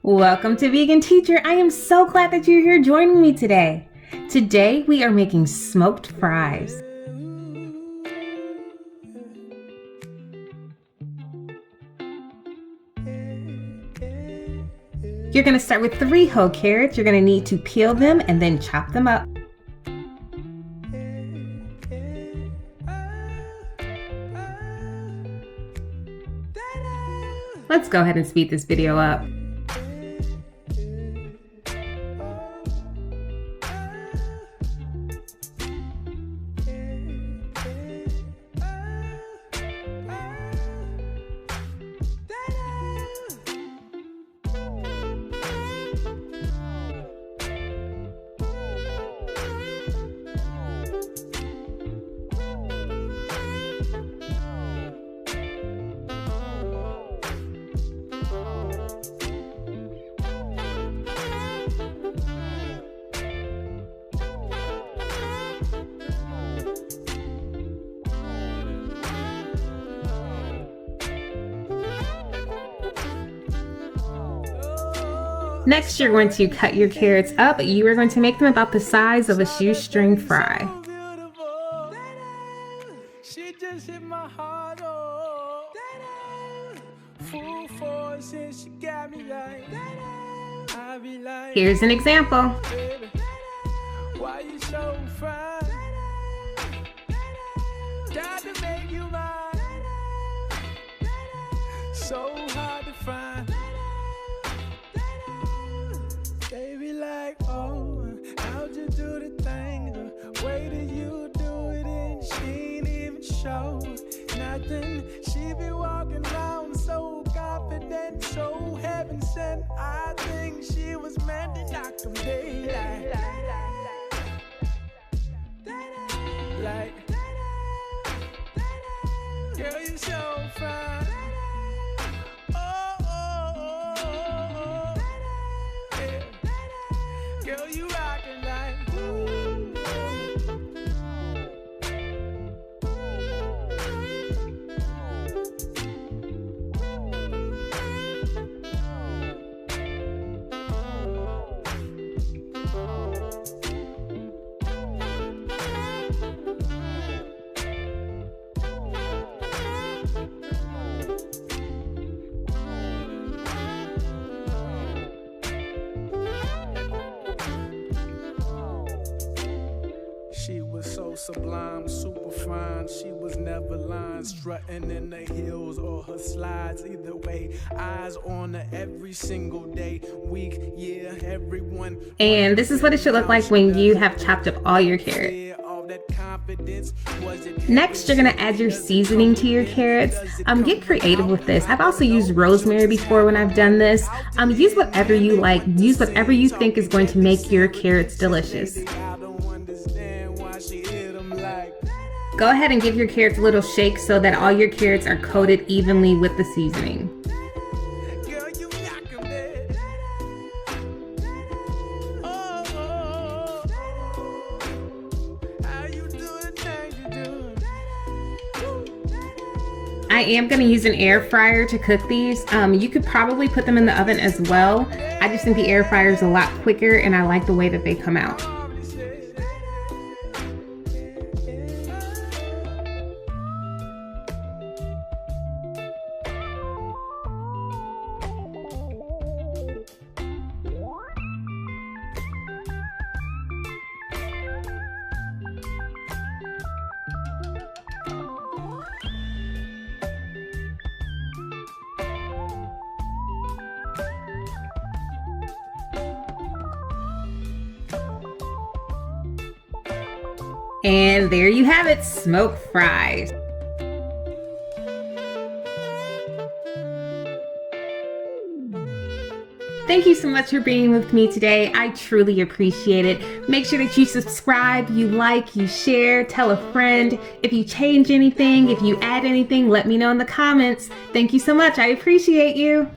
Welcome to Vegan Teacher. I am so glad that you're here joining me today. Today we are making smoked fries. You're going to start with 3 whole carrots. You're going to need to peel them and then chop them up. Let's go ahead and speed this video up. Next, you're going to cut your carrots up. You are going to make them about the size of a shoestring fry. Here's an example. So hard to find. They be like, oh, how'd you do the thing? The way that you do it, and she ain't even show nothing. She be walking around so confident, so heaven sent. I think she was meant to knock them daylight. Like, girl, you so fine. Girl, you rockin' like she was so sublime, super fine. She was never lying, strutting in the heels or her slides. Either way, eyes on her every single day, week, year, everyone. And this is what it should look like when you have chopped up all your carrots. Next, you're gonna add your seasoning to your carrots. Get creative with this. I've also used rosemary before when I've done this. Use whatever you like. Use whatever you think is going to make your carrots delicious. Go ahead and give your carrots a little shake so that all your carrots are coated evenly with the seasoning. I am going to use an air fryer to cook these. You could probably put them in the oven as well. I just think the air fryer is a lot quicker and I like the way that they come out. And there you have it, smoked fries. Thank you so much for being with me today. I truly appreciate it. Make sure that you subscribe, you like, you share, tell a friend. If you change anything, if you add anything, let me know in the comments. Thank you so much. I appreciate you.